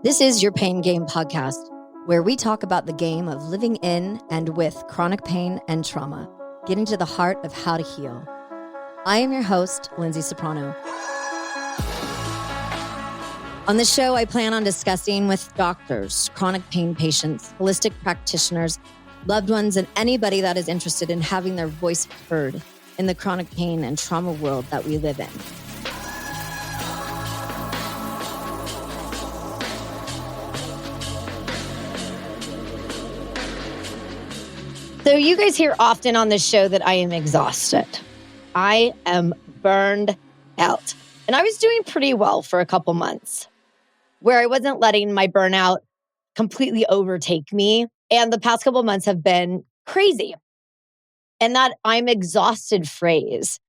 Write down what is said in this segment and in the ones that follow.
This is your Pain Game podcast, where we talk about the game of living in and with chronic pain and trauma, getting to the heart of how to heal. I am your host, Lyndsay Soprano. On this show, I plan on discussing with doctors, chronic pain patients, holistic practitioners, loved ones, and anybody that is interested in having their voice heard in the chronic pain and trauma world that we live in. So you guys hear often on this show that I am exhausted. I am burned out. And I was doing pretty well for a couple months where I wasn't letting my burnout completely overtake me. And the past couple months have been crazy. And that I'm exhausted phrase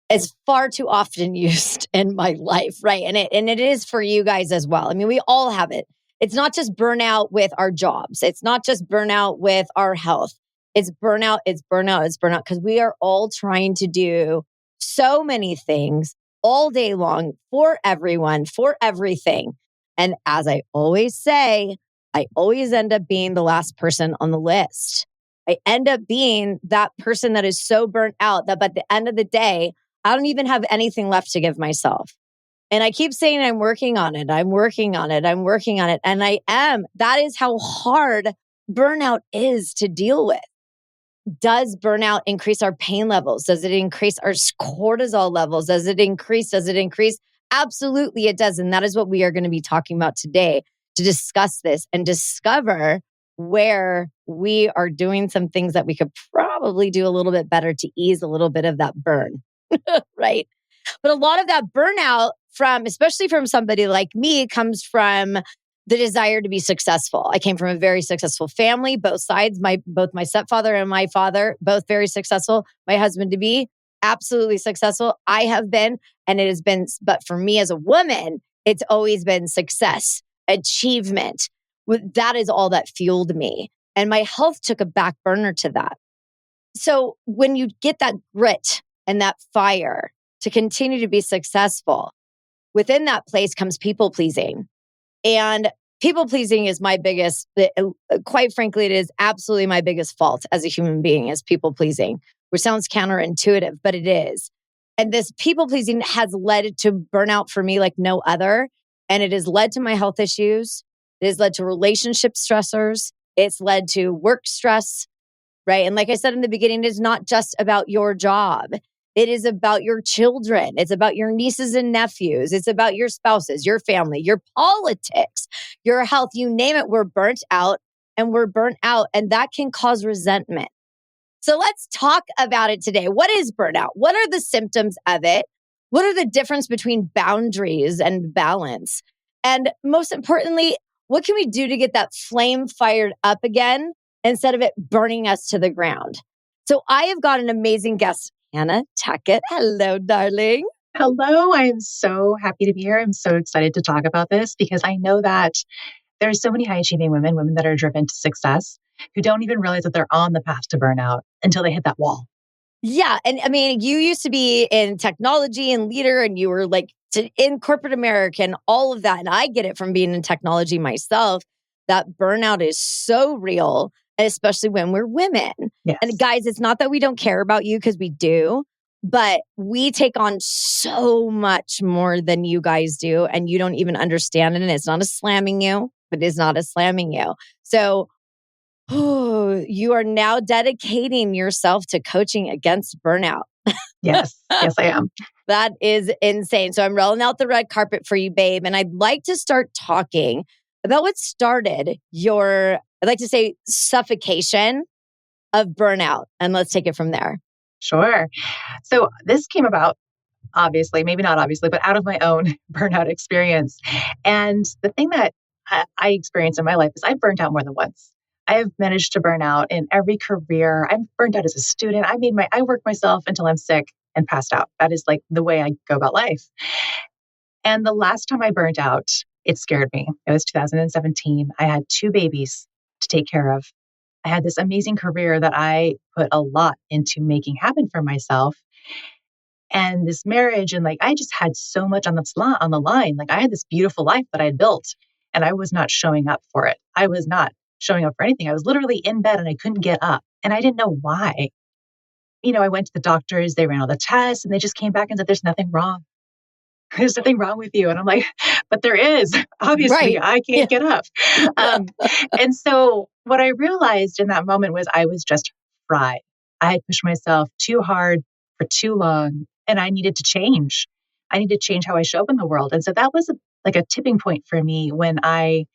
is far too often used in my life, right? And it is for you guys as well. I mean, we all have it. It's not just burnout with our jobs. It's not just burnout with our health. It's burnout, because we are all trying to do so many things all day long for everyone, for everything. And as I always say, I always end up being the last person on the list. I end up being that person that is so burnt out that by the end of the day, I don't even have anything left to give myself. And I keep saying I'm working on it. And I am. That is how hard burnout is to deal with. Does burnout increase our pain levels? Does it increase our cortisol levels? Does it increase? Absolutely it does. And that is what we are going to be talking about today to discuss this and discover where we are doing some things that we could probably do a little bit better to ease a little bit of that burn, right? But a lot of that burnout especially from somebody like me, comes from the desire to be successful. I came from a very successful family, both sides, both my stepfather and my father, both very successful. My husband to be absolutely successful. I have been, and it has been, but for me as a woman, it's always been success, achievement. That is all that fueled me. And my health took a back burner to that. So when you get that grit and that fire to continue to be successful, within that place comes people pleasing. And people pleasing is my biggest, quite frankly, it is absolutely my biggest fault as a human being, is people pleasing, which sounds counterintuitive, but it is. And this people pleasing has led to burnout for me like no other. And it has led to my health issues. It has led to relationship stressors. It's led to work stress, right? And like I said in the beginning, it is not just about your job. It is about your children. It's about your nieces and nephews. It's about your spouses, your family, your politics, your health, you name it. We're burnt out. And that can cause resentment. So let's talk about it today. What is burnout? What are the symptoms of it? What are the difference between boundaries and balance? And most importantly, what can we do to get that flame fired up again instead of it burning us to the ground? So I have got an amazing guest, Hannah Tuckett. Hello, darling. Hello. I am so happy to be here. I'm so excited to talk about this because I know that there's so many high-achieving women that are driven to success, who don't even realize that they're on the path to burnout until they hit that wall. Yeah. And I mean, you used to be in technology and leader, and you were like in corporate America and all of that. And I get it from being in technology myself, that burnout is so real, especially when we're women. Yes. And guys, it's not that we don't care about you, because we do, but we take on so much more than you guys do. And you don't even understand it. And it's not a slamming you, but it is not a slamming you. So you are now dedicating yourself to coaching against burnout. Yes. Yes, I am. That is insane. So I'm rolling out the red carpet for you, babe. And I'd like to start talking about what started I'd like to say, suffocation of burnout. And let's take it from there. Sure. So this came about, obviously, maybe not obviously, but out of my own burnout experience. And the thing that I experienced in my life is I've burnt out more than once. I have managed to burn out in every career. I've burned out as a student. I work myself until I'm sick and passed out. That is like the way I go about life. And the last time I burnt out, it scared me. It was 2017. I had 2 babies to take care of. I had this amazing career that I put a lot into making happen for myself. and this marriage. And like, I just had so much on the line. Like I had this beautiful life that I had built and I was not showing up for it. I was not showing up for anything. I was literally in bed and I couldn't get up and I didn't know why. I went to the doctors, they ran all the tests and they just came back and said, there's nothing wrong. There's nothing wrong with you. And I'm like, but there is. Obviously, Right. I Yeah. can't get up. And so what I realized in that moment was I was just fried. I had pushed myself too hard for too long and I needed to change. I need to change how I show up in the world. And so that was like a tipping point for me when I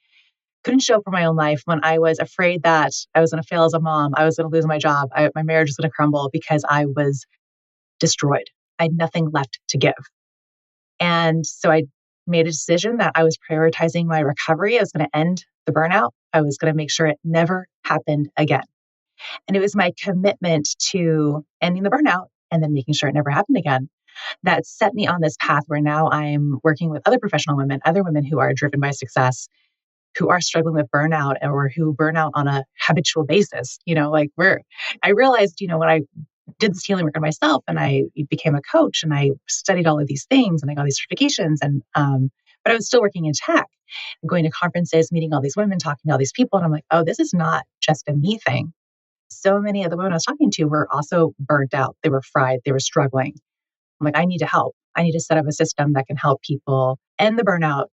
couldn't show up for my own life, when I was afraid that I was going to fail as a mom, I was going to lose my job, my marriage was going to crumble because I was destroyed. I had nothing left to give. And so I made a decision that I was prioritizing my recovery. I was going to end the burnout. I was going to make sure it never happened again. And it was my commitment to ending the burnout and then making sure it never happened again that set me on this path where now I'm working with other professional women, other women who are driven by success, who are struggling with burnout or who burn out on a habitual basis. I realized, when I did this healing work on myself and I became a coach and I studied all of these things and I got these certifications but I was still working in tech and going to conferences, meeting all these women, talking to all these people. And I'm like, oh, this is not just a me thing. So many of the women I was talking to were also burnt out. They were fried. They were struggling. I'm like, I need to help. I need to set up a system that can help people end the burnout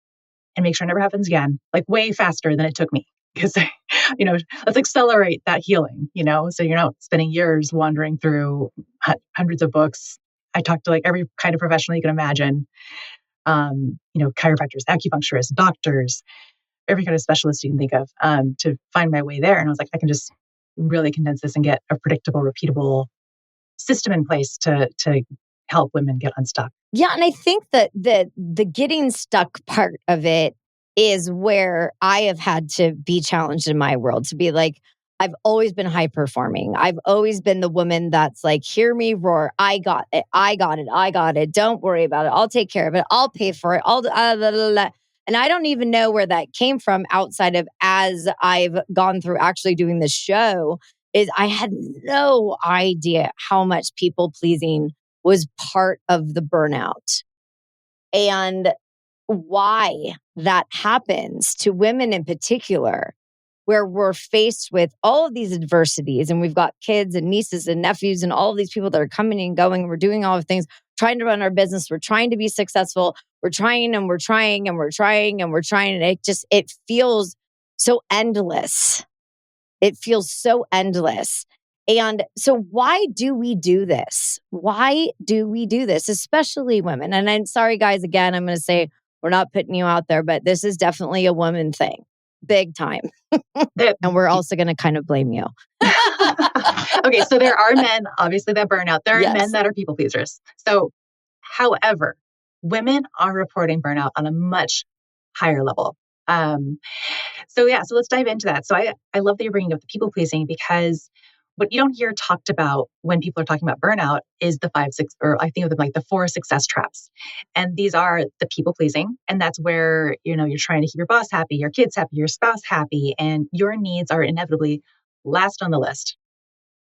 and make sure it never happens again, like way faster than it took me. Because, let's accelerate that healing, so you're not spending years wandering through hundreds of books. I talked to like every kind of professional you can imagine, chiropractors, acupuncturists, doctors, every kind of specialist you can think of to find my way there. And I was like, I can just really condense this and get a predictable, repeatable system in place to help women get unstuck. Yeah, and I think that the getting stuck part of it is where I have had to be challenged in my world to be like, I've always been high performing. I've always been the woman that's like, hear me roar. I got it. I got it. I got it. Don't worry about it. I'll take care of it. I'll pay for it. And I don't even know where that came from outside of as I've gone through actually doing this show is I had no idea how much people pleasing was part of the burnout and why that happens to women in particular, where we're faced with all of these adversities and we've got kids and nieces and nephews and all of these people that are coming and going. And we're doing all the things, trying to run our business. We're trying to be successful. We're trying and we're trying and we're trying and we're trying. And it feels so endless. It feels so endless. And so why do we do this? Why do we do this, especially women? And I'm sorry, guys, again, I'm going to say we're not putting you out there, but this is definitely a woman thing, big time. And we're also going to kind of blame you. Okay, so there are men, obviously, that burn out. There are Yes. men that are people pleasers. So, however, women are reporting burnout on a much higher level. So let's dive into that. So I love that you're bringing up the people pleasing because what you don't hear talked about when people are talking about burnout is the 5, 6, or I think of them like the 4 success traps. And these are the people pleasing. And that's where, you're trying to keep your boss happy, your kids happy, your spouse happy, and your needs are inevitably last on the list,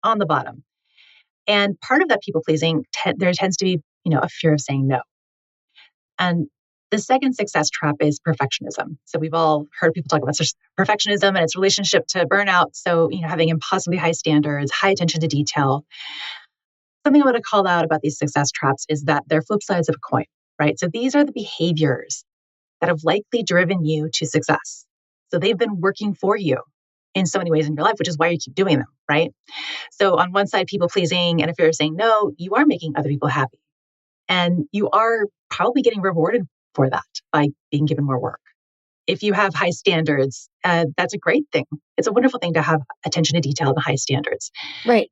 on the bottom. And part of that people pleasing, there tends to be, a fear of saying no. And the second success trap is perfectionism. So we've all heard people talk about perfectionism and its relationship to burnout. So, having impossibly high standards, high attention to detail. Something I want to call out about these success traps is that they're flip sides of a coin, right? So these are the behaviors that have likely driven you to success. So they've been working for you in so many ways in your life, which is why you keep doing them, right? So on one side, people pleasing and a fear of saying no, you are making other people happy. And you are probably getting rewarded for that by being given more work. If you have high standards, that's a great thing. It's a wonderful thing to have attention to detail and high standards. Right.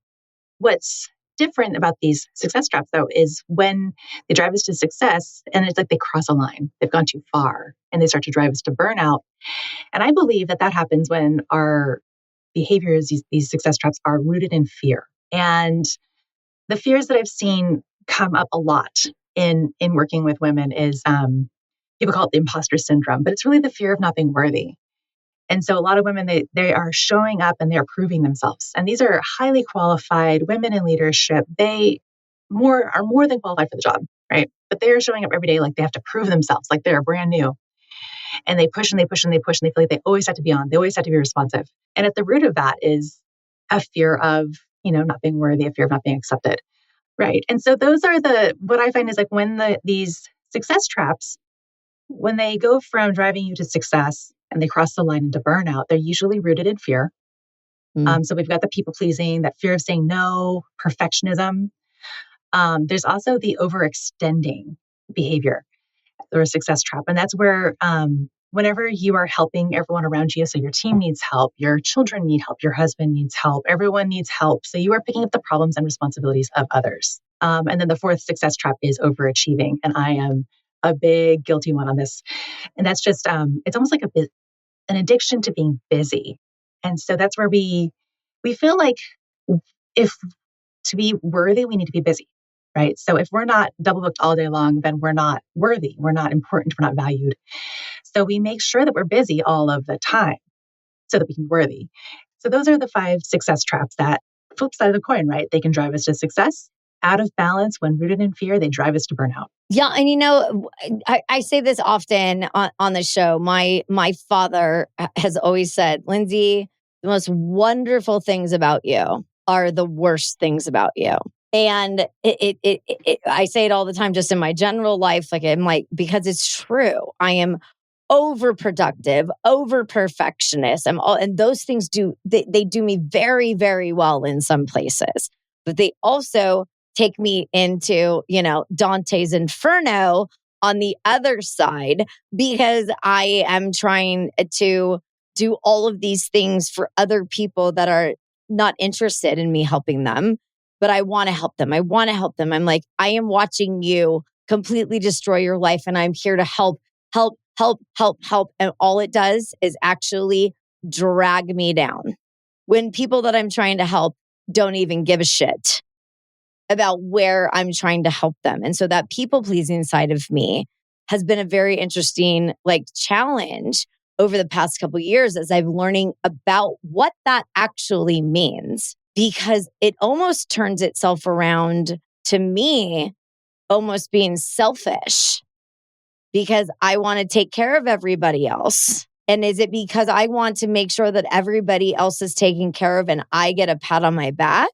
What's different about these success traps, though, is when they drive us to success and it's like they cross a line. They've gone too far and they start to drive us to burnout. And I believe that happens when our behaviors, these success traps, are rooted in fear. And the fears that I've seen come up a lot in working with women is people call it the imposter syndrome, but it's really the fear of not being worthy. And so a lot of women, they are showing up and they're proving themselves. And these are highly qualified women in leadership. They are more than qualified for the job, right? But they're showing up every day like they have to prove themselves, like they're brand new. And they push and they push and they push and they feel like they always have to be on. They always have to be responsive. And at the root of that is a fear of, not being worthy, a fear of not being accepted. Right. And so those are what I find is like when these success traps, when they go from driving you to success and they cross the line into burnout, they're usually rooted in fear. So we've got the people pleasing, that fear of saying no, perfectionism. There's also the overextending behavior or a success trap. And that's where whenever you are helping everyone around you, so your team needs help, your children need help, your husband needs help, everyone needs help. So you are picking up the problems and responsibilities of others. And then the fourth success trap is overachieving. And I am a big guilty one on this. And that's just, it's almost like an addiction to being busy. And so that's where we feel like if to be worthy, we need to be busy. Right. So if we're not double booked all day long, then we're not worthy. We're not important. We're not valued. So we make sure that we're busy all of the time so that we can be worthy. So those are the 5 success traps that flip side of the coin, right? They can drive us to success. Out of balance, when rooted in fear, they drive us to burnout. Yeah. And I say this often on the show. My father has always said, Lyndsay, the most wonderful things about you are the worst things about you. And I say it all the time, just in my general life. Like I'm like, because it's true. I am overproductive, over perfectionist. And those things they do me very, very well in some places, but they also take me into, Dante's Inferno on the other side, because I am trying to do all of these things for other people that are not interested in me helping them. But I want to help them. I'm like, I am watching you completely destroy your life, and I'm here to help. And all it does is actually drag me down when people that I'm trying to help don't even give a shit about where I'm trying to help them. And so that people pleasing side of me has been a very interesting challenge over the past couple of years as I'm learning about what that actually means, because it almost turns itself around to me almost being selfish because I want to take care of everybody else. And is it because I want to make sure that everybody else is taken care of and I get a pat on my back?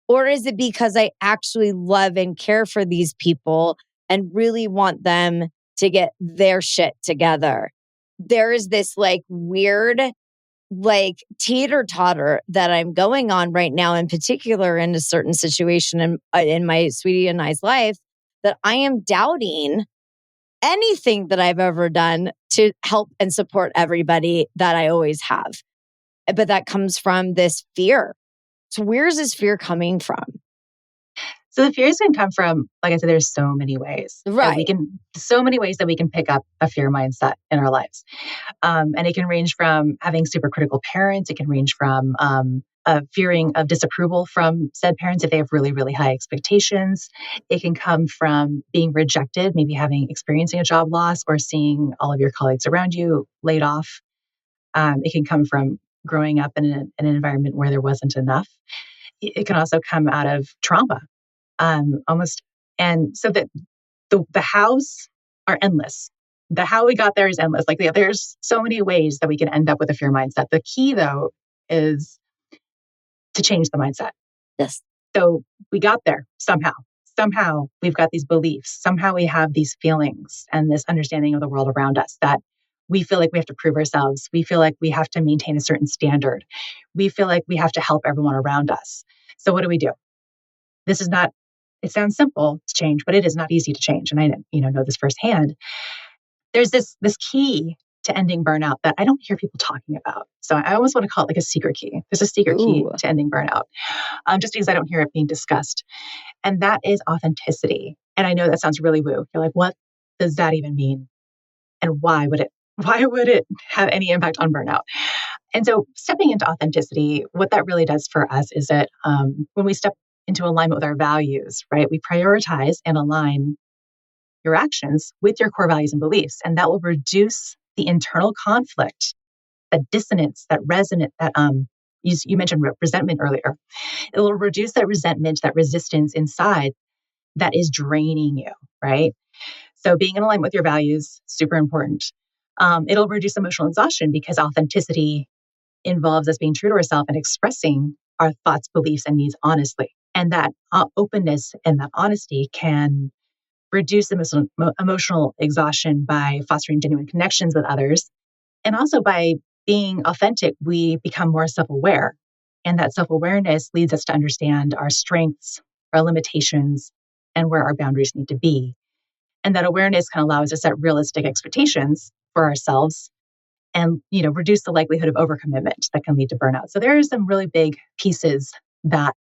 Or is it because I actually love and care for these people and really want them to get their shit together? There is this weird teeter-totter that I'm going on right now, in particular in a certain situation in my sweetie and I's life, that I am doubting anything that I've ever done to help and support everybody that I always have. But that comes from this fear. So where's this fear coming from? So the fears can come from, like I said, there's so many ways. Right. So many ways that we can pick up a fear mindset in our lives. And it can range from having super critical parents. It can range from fearing of disapproval from said parents if they have really, really high expectations. It can come from being rejected, maybe experiencing a job loss or seeing all of your colleagues around you laid off. It can come from growing up in an environment where there wasn't enough. It can also come out of trauma. Almost. And so that the hows are endless. The how we got there is endless. There's so many ways that we can end up with a fear mindset. The key though is to change the mindset. Yes. So we got there somehow. Somehow we've got these beliefs. Somehow we have these feelings and this understanding of the world around us that we feel like we have to prove ourselves. We feel like we have to maintain a certain standard. We feel like we have to help everyone around us. So what do? It sounds simple to change, but it is not easy to change. And I know this firsthand. There's this key to ending burnout that I don't hear people talking about. So I almost want to call it a secret key. There's a secret key to ending burnout, just because I don't hear it being discussed. And that is authenticity. And I know that sounds really woo. You're like, what does that even mean? And why would it have any impact on burnout? And so stepping into authenticity, what that really does for us is that when we step into alignment with our values, right? We prioritize and align your actions with your core values and beliefs. And that will reduce the internal conflict, that dissonance, that resonance, that you mentioned resentment earlier. It will reduce that resentment, that resistance inside that is draining you, right? So being in alignment with your values, super important. It'll reduce emotional exhaustion because authenticity involves us being true to ourselves and expressing our thoughts, beliefs, and needs honestly. And that openness and that honesty can reduce emotional exhaustion by fostering genuine connections with others. And also by being authentic, we become more self-aware. And that self-awareness leads us to understand our strengths, our limitations, and where our boundaries need to be. And that awareness can allow us to set realistic expectations for ourselves and, reduce the likelihood of overcommitment that can lead to burnout. So there are some really big pieces that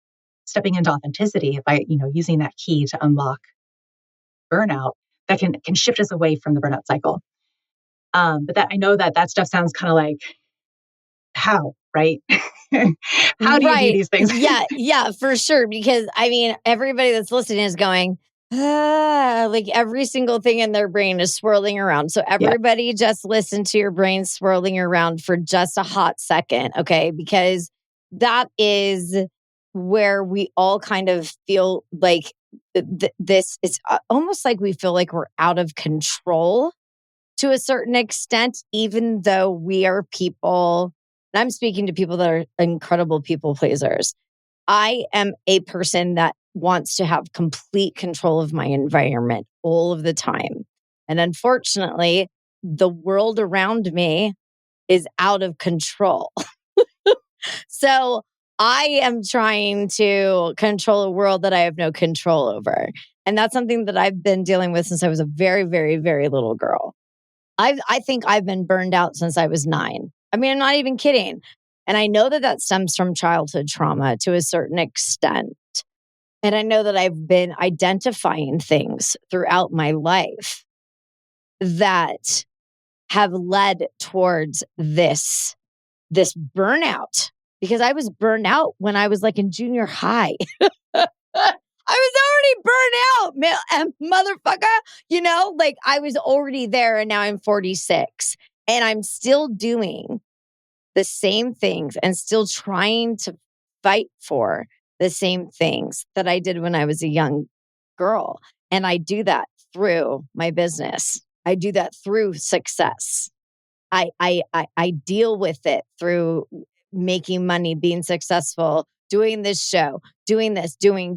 stepping into authenticity by, using that key to unlock burnout that can shift us away from the burnout cycle. But that I know that stuff sounds kind of like, how, right? How do you do Right. these things? Yeah, for sure. Because I mean, everybody that's listening is going, like every single thing in their brain is swirling around. So Yeah. everybody just listen to your brain swirling around for just a hot second. Okay. Because that is where we all kind of feel like this is almost like we feel like we're out of control to a certain extent, even though we are people. And I'm speaking to people that are incredible people pleasers. I am a person that wants to have complete control of my environment all of the time. And unfortunately, the world around me is out of control. So I am trying to control a world that I have no control over. And that's something that I've been dealing with since I was a very, very, very little girl. I think I've been burned out since I was 9. I mean, I'm not even kidding. And I know that stems from childhood trauma to a certain extent. And I know that I've been identifying things throughout my life that have led towards this burnout, because I was burned out when I was like in junior high. I was already burned out, motherfucker. Like I was already there and now I'm 46 and I'm still doing the same things and still trying to fight for the same things that I did when I was a young girl. And I do that through my business. I do that through success. I deal with it through making money, being successful, doing this show, doing this, doing.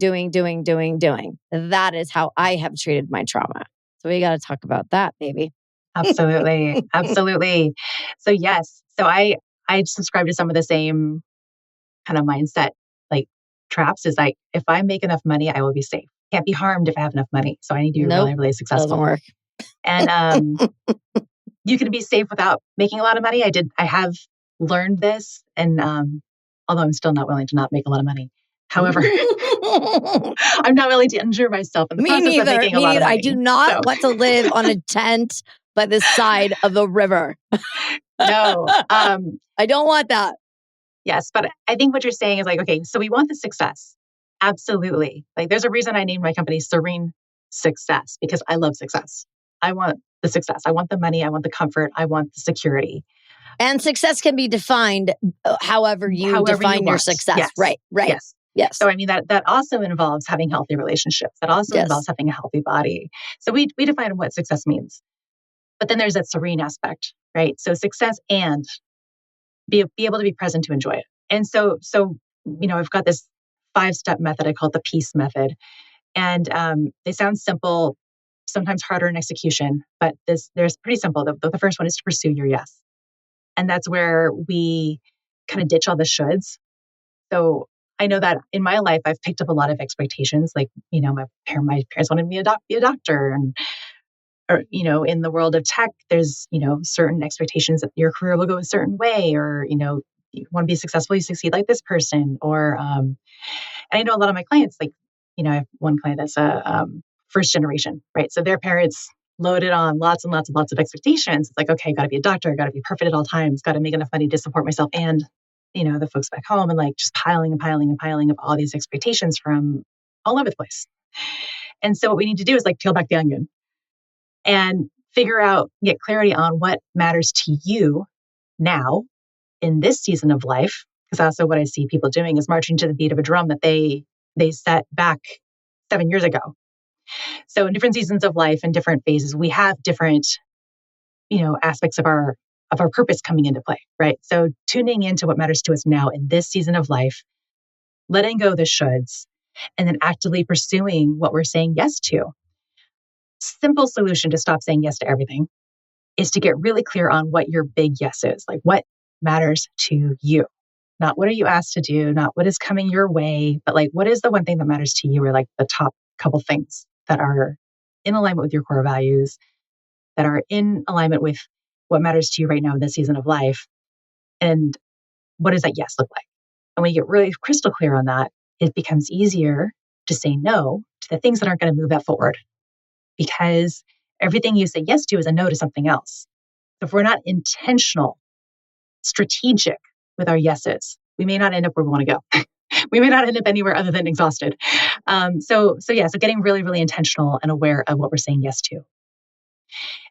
That is how I have treated my trauma. So we got to talk about that, baby. Absolutely. Absolutely. So yes. So I subscribe to some of the same kind of mindset, like traps is like, if I make enough money, I will be safe. Can't be harmed if I have enough money. So I need to be really, really successful. Doesn't work. And you can be safe without making a lot of money. I have learned this. And although I'm still not willing to not make a lot of money. However, I'm not willing to injure myself in the process of making a lot of money. I do not want to live on a tent by the side of a river. No. I don't want that. Yes. But I think what you're saying is like, okay, so we want the success. Absolutely. Like there's a reason I named my company Serene Success, because I love success. I want the success. I want the money. I want the comfort. I want the security. And success can be defined however you define your success. Yes. Right. Yes. So I mean that also involves having healthy relationships. That also involves having a healthy body. So we define what success means. But then there's that serene aspect, right? So success and be able to be present to enjoy it. And so I've got this 5-step method I call it the peace method. And they sound simple, sometimes harder in execution, but there's pretty simple. The first one is to pursue your yes. And that's where we kind of ditch all the shoulds. So I know that in my life, I've picked up a lot of expectations. Like, my parents wanted me to be a doctor, or in the world of tech, there's, certain expectations that your career will go a certain way, or, you want to be successful, you succeed like this person, or, and I know a lot of my clients, like, I have one client that's a first generation, right? So their parents loaded on lots and lots and lots of expectations. It's like, okay, got to be a doctor, got to be perfect at all times, got to make enough money to support myself and, the folks back home, and like just piling and piling and piling of all these expectations from all over the place. And so what we need to do is like peel back the onion and figure out, get clarity on what matters to you now in this season of life. Because also what I see people doing is marching to the beat of a drum that they set back 7 years ago. So in different seasons of life and different phases, we have different, aspects of our purpose coming into play, right? So tuning into what matters to us now in this season of life, letting go the shoulds, and then actively pursuing what we're saying yes to. Simple solution to stop saying yes to everything is to get really clear on what your big yes is, like what matters to you. Not what are you asked to do, not what is coming your way, but like what is the one thing that matters to you, or like the top couple things that are in alignment with your core values, that are in alignment with what matters to you right now in this season of life. And what does that yes look like? And when you get really crystal clear on that, it becomes easier to say no to the things that aren't going to move that forward, because everything you say yes to is a no to something else. So if we're not intentional, strategic with our yeses, we may not end up where we want to go. We may not end up anywhere other than exhausted. So getting really, really intentional and aware of what we're saying yes to.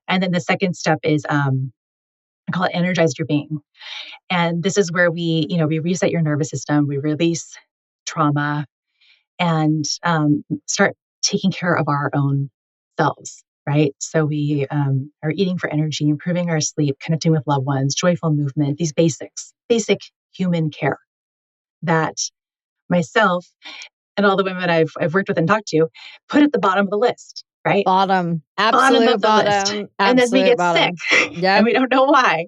And then the second step is, I call it energize your being. And this is where we reset your nervous system, we release trauma, and start taking care of our own selves, right? So we are eating for energy, improving our sleep, connecting with loved ones, joyful movement, these basic human care that myself and all the women I've worked with and talked to put at the bottom of the list, right? Bottom. Bottom Absolute of the list. bottom. And then we Absolute get bottom. sick Yep. and we don't know why.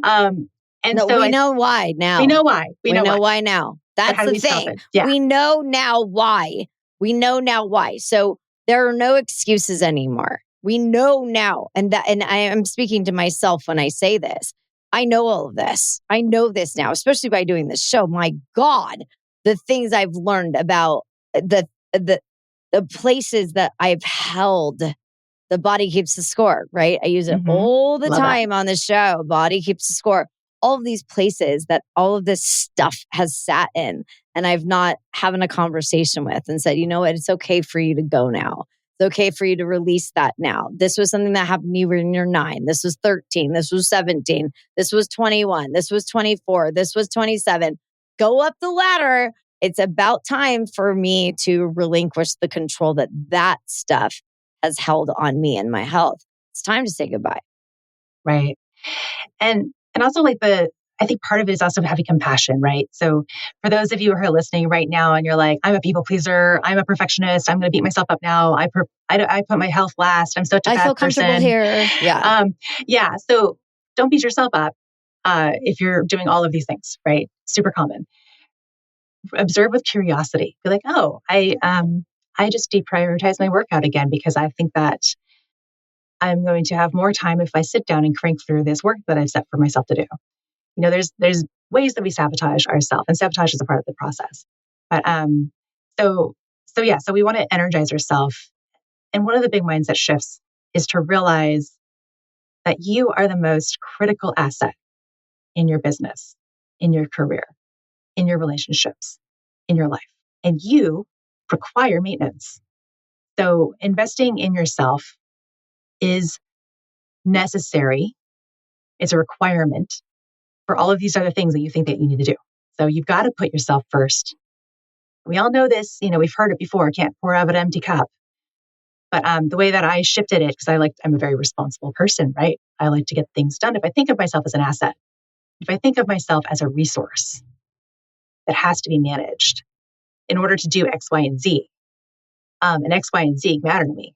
And No, so we know why now. We know why. We know why now. That's how do the we stop thing. it? Yeah. We know now why. We know now why. So there are no excuses anymore. We know now. And I am speaking to myself when I say this. I know all of this. I know this now, especially by doing this show. My God, the things I've learned about the places that I've held. The body keeps the score, right? I use it all the time on the show. Body keeps the score. All of these places that all of this stuff has sat in, and I've not having a conversation with and said, you know what? It's okay for you to go now. It's okay for you to release that now. This was something that happened to you when you're 9. This was 13. This was 17. This was 21. This was 24. This was 27. Go up the ladder. It's about time for me to relinquish the control that stuff has held on me and my health. It's time to say goodbye. Right. And also I think part of it is also having compassion, right? So for those of you who are listening right now and you're like, I'm a people pleaser, I'm a perfectionist, I'm going to beat myself up now. I put my health last. I'm such a bad person. I feel comfortable here. Yeah. So don't beat yourself up if you're doing all of these things, right? Super common. Observe with curiosity. Be like, oh, I just deprioritize my workout again because I think that I'm going to have more time if I sit down and crank through this work that I've set for myself to do. There's ways that we sabotage ourselves, and sabotage is a part of the process. But so we want to energize ourselves. And one of the big mindset shifts is to realize that you are the most critical asset in your business, in your career, in your relationships, in your life. And you require maintenance. So investing in yourself is necessary. It's a requirement for all of these other things that you think that you need to do. So you've got to put yourself first. We all know this, we've heard it before, can't pour out of an empty cup. But the way that I shifted it, because I'm a very responsible person, right? I like to get things done. If I think of myself as an asset, if I think of myself as a resource that has to be managed in order to do X, Y, and Z, and X, Y, and Z matter to me,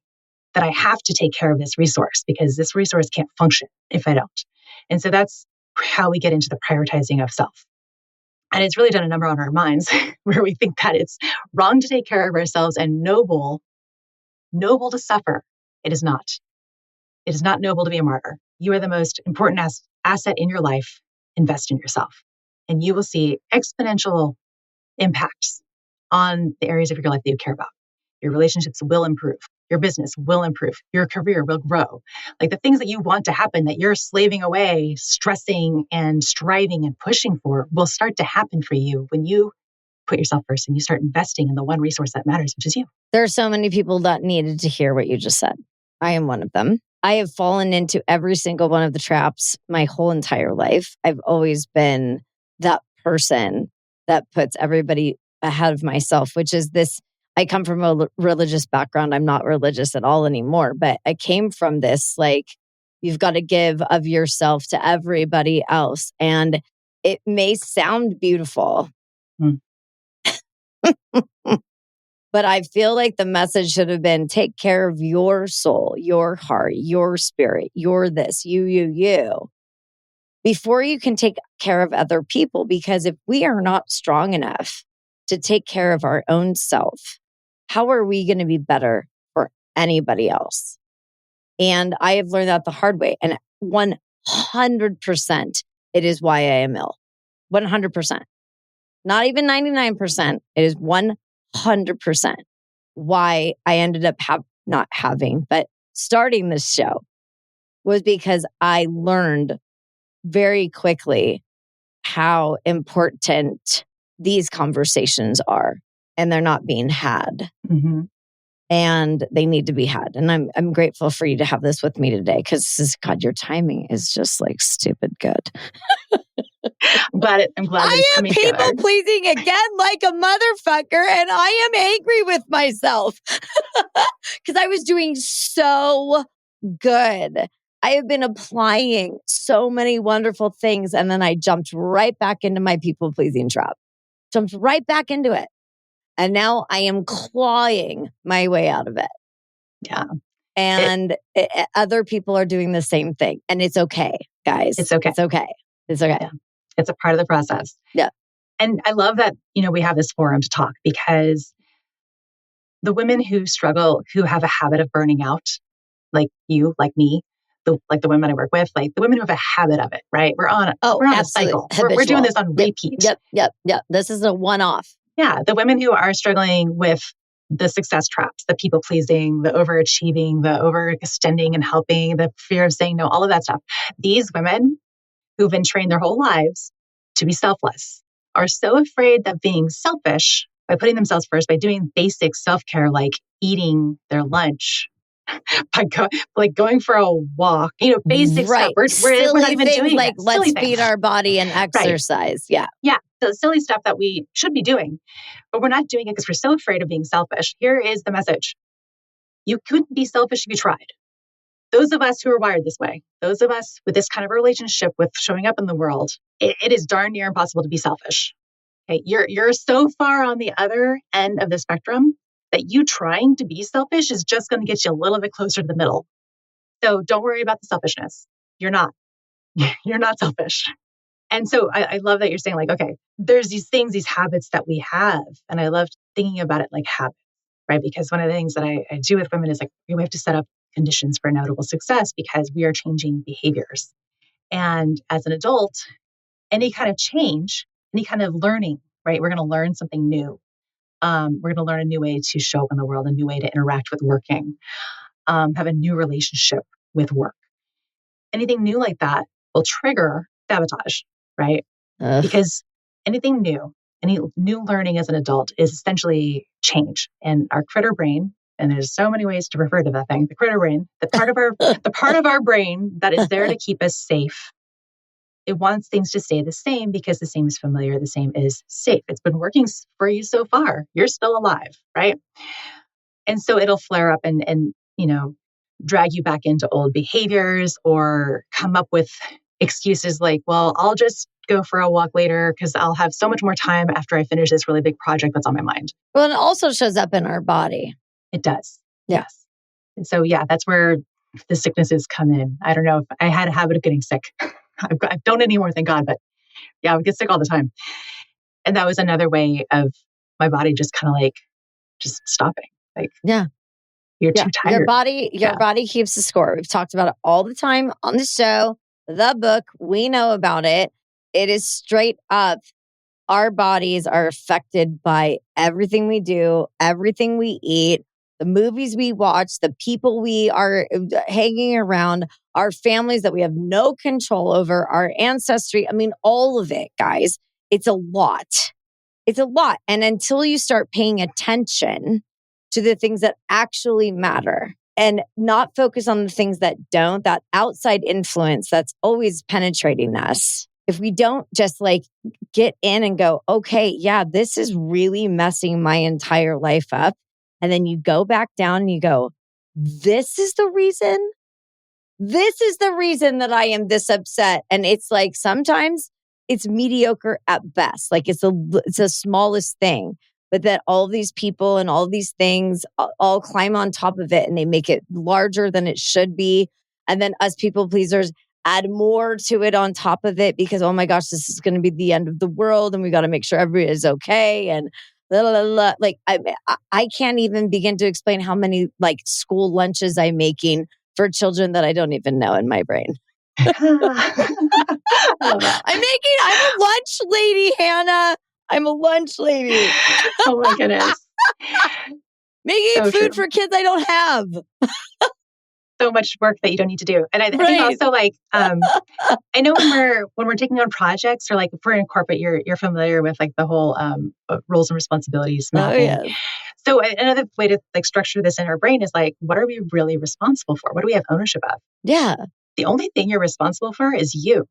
that I have to take care of this resource because this resource can't function if I don't. And so that's how we get into the prioritizing of self. And it's really done a number on our minds where we think that it's wrong to take care of ourselves and noble to suffer. It is not. It is not noble to be a martyr. You are the most important asset in your life. Invest in yourself. And you will see exponential impacts on the areas of your life that you care about. Your relationships will improve. Your business will improve. Your career will grow. Like the things that you want to happen that you're slaving away, stressing and striving and pushing for will start to happen for you when you put yourself first and you start investing in the one resource that matters, which is you. There are so many people that needed to hear what you just said. I am one of them. I have fallen into every single one of the traps my whole entire life. I've always been that person that puts everybody ahead of myself, which is this I come from a religious background. I'm not religious at all anymore, but I came from this, like, you've got to give of yourself to everybody else. And it may sound beautiful, Mm. but I feel like the message should have been take care of your soul, your heart, your spirit, your this, you, before you can take care of other people. Because if we are not strong enough to take care of our own self, how are we going to be better for anybody else? And I have learned that the hard way. And 100%, it is why I am ill. 100%. Not even 99%. It is 100% why I ended up not having, but starting this show was because I learned very quickly how important these conversations are, and they're not being had. Mm-hmm. And they need to be had. And I'm grateful for you to have this with me today, because God, your timing is just like stupid good. I'm glad it's coming together. I am people pleasing again like a motherfucker, and I am angry with myself because I was doing so good. I have been applying so many wonderful things, and then I jumped right back into my people pleasing trap. Jumped right back into it. And now I am clawing my way out of it. Yeah. And other people are doing the same thing. And it's okay, guys. It's okay. It's okay. It's okay. Yeah. It's a part of the process. Yeah. And I love that, we have this forum to talk, because the women who struggle, who have a habit of burning out, like you, like me, the women I work with, like the women who have a habit of it, right? We're on a cycle. We're doing this on repeat. Yep. This is a one-off. Yeah. The women who are struggling with the success traps, the people pleasing, the overachieving, the overextending and helping, the fear of saying no, all of that stuff. These women who've been trained their whole lives to be selfless are so afraid that being selfish by putting themselves first, by doing basic self-care, like eating their lunch, by going for a walk, basic stuff. We're not even doing like let's feed our body and exercise. Right. Yeah. So silly stuff that we should be doing, but we're not doing it because we're so afraid of being selfish. Here is the message. You couldn't be selfish if you tried. Those of us who are wired this way, those of us with this kind of a relationship with showing up in the world, it is darn near impossible to be selfish. Okay? You're so far on the other end of the spectrum that you trying to be selfish is just going to get you a little bit closer to the middle. So don't worry about the selfishness. You're not selfish. And so I love that you're saying, like, okay, there's these things, these habits that we have. And I love thinking about it like habits, right? Because one of the things that I do with women is like, we have to set up conditions for inevitable success because we are changing behaviors. And as an adult, any kind of change, any kind of learning, right? We're going to learn something new. We're going to learn a new way to show up in the world, a new way to interact with working, have a new relationship with work. Anything new like that will trigger sabotage, right? Because anything new, any new learning as an adult is essentially change. And our critter brain, and there's so many ways to refer to that thing, the critter brain, the part of our brain that is there to keep us safe. It wants things to stay the same because the same is familiar, the same is safe. It's been working for you so far. You're still alive, right? And so it'll flare up and drag you back into old behaviors or come up with excuses like, well, I'll just go for a walk later because I'll have so much more time after I finish this really big project that's on my mind. Well, it also shows up in our body. It does. Yeah. Yes. And so, that's where the sicknesses come in. I don't know if I had a habit of getting sick. I don't anymore, thank God. But I would get sick all the time. And that was another way of my body just kind of like just stopping. Like, you're too tired. Your body keeps the score. We've talked about it all the time on the show. The book, we know about it. It is straight up. Our bodies are affected by everything we do, everything we eat, the movies we watch, the people we are hanging around, our families that we have no control over, our ancestry. I mean, all of it, guys. It's a lot. It's a lot. And until you start paying attention to the things that actually matter and not focus on the things that don't, that outside influence that's always penetrating us. If we don't just like get in and go, okay, this is really messing my entire life up. And then you go back down and you go, this is the reason. This is the reason that I am this upset. And it's like, sometimes it's mediocre at best. Like it's the smallest thing, but that all these people and all these things all climb on top of it and they make it larger than it should be. And then us people pleasers add more to it on top of it because, oh my gosh, this is going to be the end of the world and we got to make sure everybody is okay. And blah, blah, blah. Like I can't even begin to explain how many like school lunches I'm making for children that I don't even know in my brain. I'm a lunch lady, Hannah. I'm a lunch lady. Oh my goodness. Making food for kids I don't have. So much work that you don't need to do. And I think also like, I know when we're taking on projects or like if we're in corporate, you're familiar with like the whole roles and responsibilities mapping. Oh, yes. So another way to like structure this in our brain is like, what are we really responsible for? What do we have ownership of? Yeah. The only thing you're responsible for is you.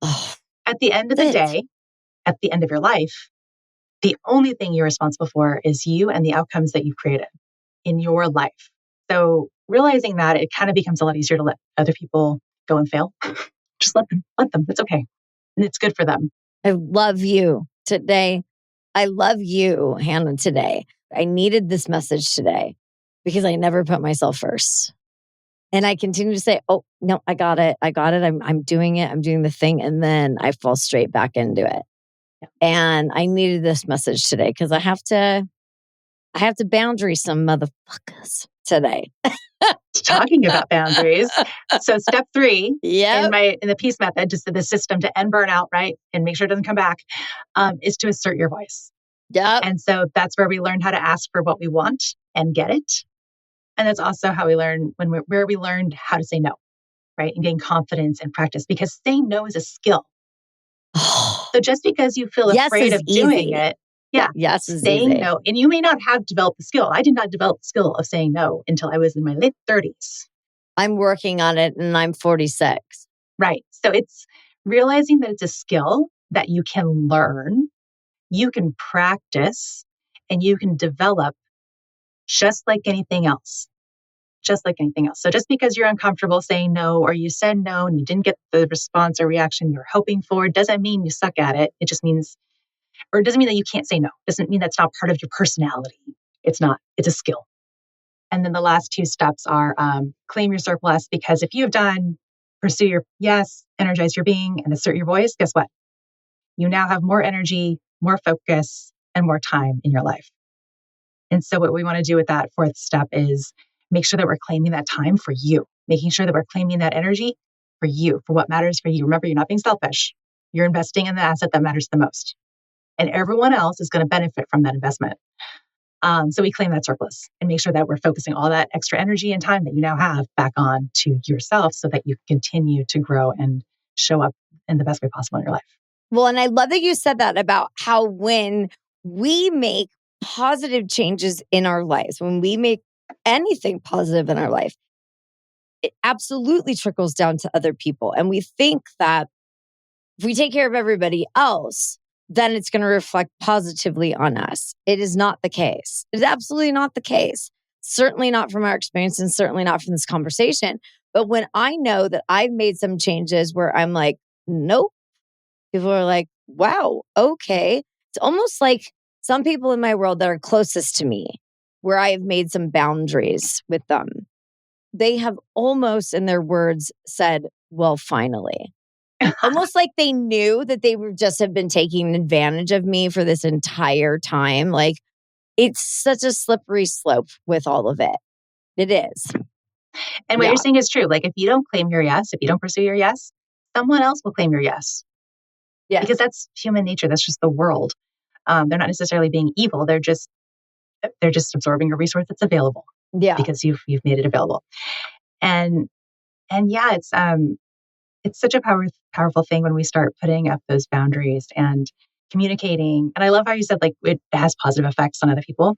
Oh, at the end of the day, at the end of your life, the only thing you're responsible for is you and the outcomes that you've created in your life. So realizing that, it kind of becomes a lot easier to let other people go and fail. Just let them. It's okay. And it's good for them. I love you today. I love you, Hannah, today. I needed this message today because I never put myself first. And I continue to say, oh, no, I got it. I'm doing it. I'm doing the thing. And then I fall straight back into it. Yeah. And I needed this message today because I have to boundary some motherfuckers today. Talking about boundaries. So step 3 in the peace method, just the system to end burnout, right? And make sure it doesn't come back, is to assert your voice. Yep. And so that's where we learn how to ask for what we want and get it. And that's also how we learn where we learned how to say no, right? And gain confidence and practice because saying no is a skill. So just because you feel afraid of doing it, yes, saying easy. no. And you may not have developed the skill. I did not develop the skill of saying no until I was in my late 30s. I'm working on it and I'm 46. Right. So it's realizing that it's a skill that you can learn, you can practice, and you can develop just like anything else. Just like anything else. So just because you're uncomfortable saying no, or you said no and you didn't get the response or reaction you're hoping for, doesn't mean you suck at it. It just means, or it doesn't mean that you can't say no. It doesn't mean that's not part of your personality. It's not. It's a skill. And then the last 2 steps are claim your surplus, because if you have done pursue your yes, energize your being, and assert your voice, guess what? You now have more energy, more focus, and more time in your life. And so what we want to do with that 4th step is make sure that we're claiming that time for you, making sure that we're claiming that energy for you, for what matters for you. Remember, you're not being selfish. You're investing in the asset that matters the most. And everyone else is going to benefit from that investment. So we claim that surplus and make sure that we're focusing all that extra energy and time that you now have back on to yourself so that you continue to grow and show up in the best way possible in your life. Well, and I love that you said that about how when we make positive changes in our lives, when we make anything positive in our life, it absolutely trickles down to other people. And we think that if we take care of everybody else, then it's going to reflect positively on us. It is not the case. It is absolutely not the case. Certainly not from our experience and certainly not from this conversation. But when I know that I've made some changes where I'm like, nope, people are like, wow, okay. It's almost like some people in my world that are closest to me, where I have made some boundaries with them. They have almost, in their words, said, well, finally. Almost like they knew that they would just have been taking advantage of me for this entire time. Like, it's such a slippery slope with all of it. It is. And what you're saying is true. Like, if you don't claim your yes, if you don't pursue your yes, someone else will claim your yes. Yeah. Because that's human nature. That's just the world. They're not necessarily being evil. They're just absorbing a resource that's available. Yeah. Because you've made it available. And yeah, it's such a powerful thing when we start putting up those boundaries and communicating. And I love how you said, like, it has positive effects on other people.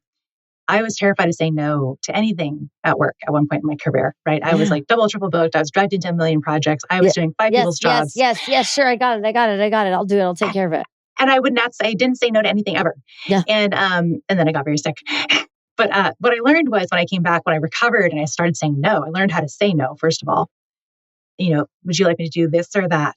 I was terrified to say no to anything at work at one point in my career, right? I was like double, triple booked. I was dragged into a million projects. I was doing 5 people's jobs. Yes, sure. I got it. I'll do it. I'll take care of it. And I didn't say no to anything ever. Yeah. And then I got very sick. But what I learned was when I came back, when I recovered and I started saying no, I learned how to say no, first of all. Would you like me to do this or that?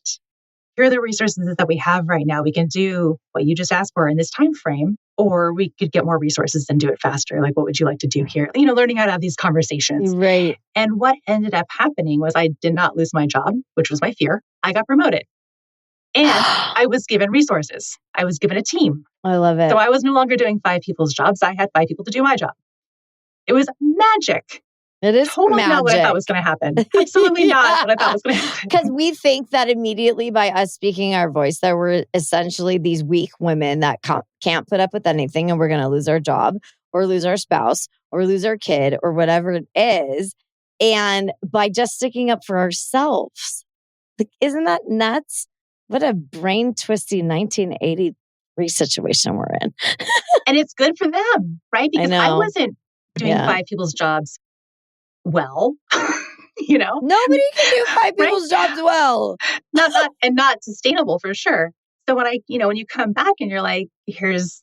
Here are the resources that we have right now. We can do what you just asked for in this time frame, or we could get more resources and do it faster. Like, what would you like to do here? Learning how to have these conversations. Right. And what ended up happening was I did not lose my job, which was my fear. I got promoted. And I was given resources. I was given a team. I love it. So I was no longer doing 5 people's jobs. I had 5 people to do my job. It was magic. It is totally magic. not what I thought was going to happen. Absolutely not what I thought was going to happen. Because we think that immediately by us speaking our voice, that we're essentially these weak women that can't put up with anything and we're going to lose our job or lose our spouse or lose our kid or whatever it is. And by just sticking up for ourselves, isn't that nuts? What a brain twisty 1983 situation we're in. And it's good for them, right? Because I wasn't doing 5 people's jobs well, Nobody can do 5 people's jobs well. Not sustainable for sure. So when you come back and you're like, here's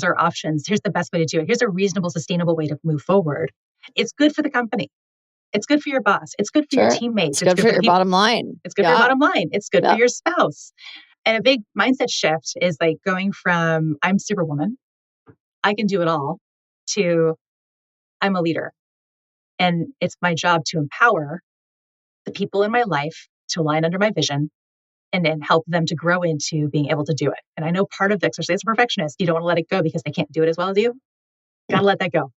our options. Here's the best way to do it. Here's a reasonable, sustainable way to move forward. It's good for the company. It's good for your boss. It's good for your teammates. It's good for your bottom line. It's good for your bottom line. It's good for your spouse. And a big mindset shift is like going from I'm Superwoman, I can do it all, to I'm a leader. And it's my job to empower the people in my life to align under my vision and then help them to grow into being able to do it. And I know part of it, especially as a perfectionist, you don't want to let it go because they can't do it as well as you. Got to let that go.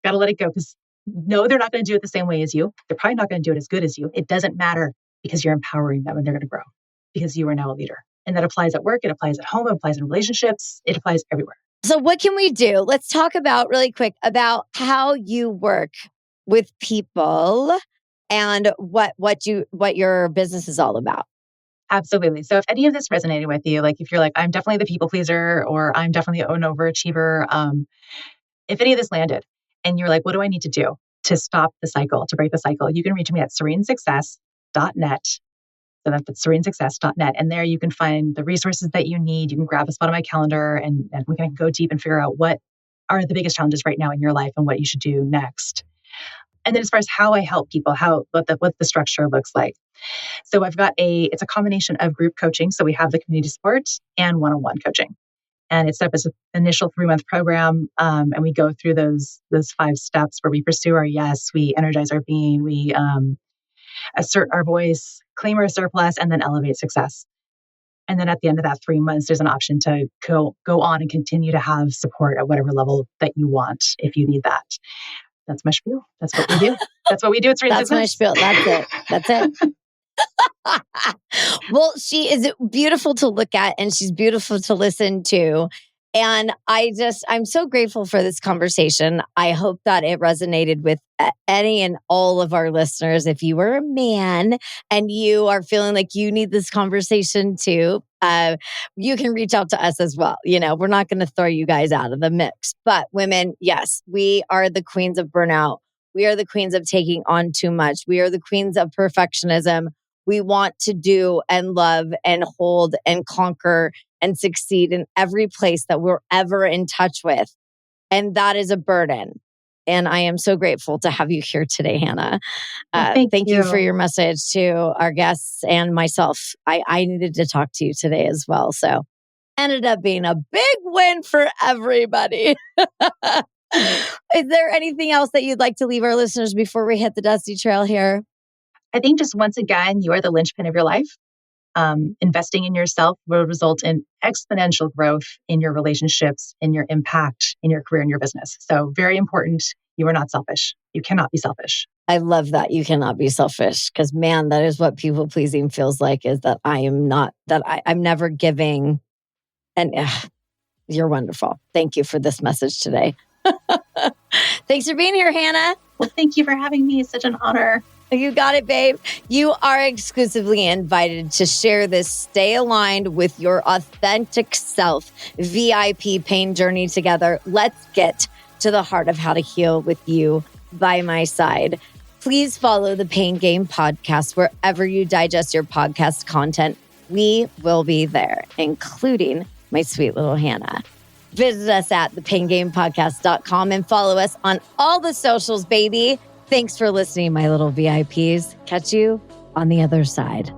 Got to let it go because no, they're not going to do it the same way as you. They're probably not going to do it as good as you. It doesn't matter because you're empowering them and they're going to grow because you are now a leader. And that applies at work. It applies at home. It applies in relationships. It applies everywhere. So what can we do? Let's talk about really quick about how you work with people and what your business is all about. Absolutely. So if any of this resonated with you, like if you're like, I'm definitely the people pleaser or I'm definitely an overachiever, if any of this landed and you're like, what do I need to do to stop the cycle, to break the cycle? You can reach me at serenesuccess.net. So that's serenesuccess.net. And there you can find the resources that you need. You can grab a spot on my calendar and we can go deep and figure out what are the biggest challenges right now in your life and what you should do next. And then as far as how I help people, what the structure looks like. So I've got it's a combination of group coaching. So we have the community support and one-on-one coaching. And it's set up as an initial 3-month program. And we go through those 5 steps where we pursue our yes, we energize our being, we assert our voice, claim our surplus, and then elevate success. And then at the end of that 3 months, there's an option to go on and continue to have support at whatever level that you want if you need that. That's my spiel. That's what we do. That's what we do at Serene That's my spiel. That's it. Well, she is beautiful to look at and she's beautiful to listen to. And I'm so grateful for this conversation. I hope that it resonated with any and all of our listeners. If you are a man and you are feeling like you need this conversation too, you can reach out to us as well. We're not going to throw you guys out of the mix. But women, yes, we are the queens of burnout. We are the queens of taking on too much. We are the queens of perfectionism. We want to do and love and hold and conquer and succeed in every place that we're ever in touch with. And that is a burden. And I am so grateful to have you here today, Hannah. Thank you for your message to our guests and myself. I needed to talk to you today as well. So ended up being a big win for everybody. Is there anything else that you'd like to leave our listeners before we hit the dusty trail here? I think just once again, you are the linchpin of your life. Investing in yourself will result in exponential growth in your relationships, in your impact, in your career, in your business. So very important. You are not selfish. You cannot be selfish. I love that. You cannot be selfish because man, that is what people pleasing feels like, is that I'm never giving. And you're wonderful. Thank you for this message today. Thanks for being here, Hannah. Well, thank you for having me. It's such an honor. You got it, babe. You are exclusively invited to share this Stay Aligned with Your Authentic Self VIP pain journey together. Let's get to the heart of how to heal with you by my side. Please follow the Pain Game podcast wherever you digest your podcast content. We will be there, including my sweet little Hannah. Visit us at thepingamepodcast.com and follow us on all the socials, baby. Thanks for listening, my little VIPs. Catch you on the other side.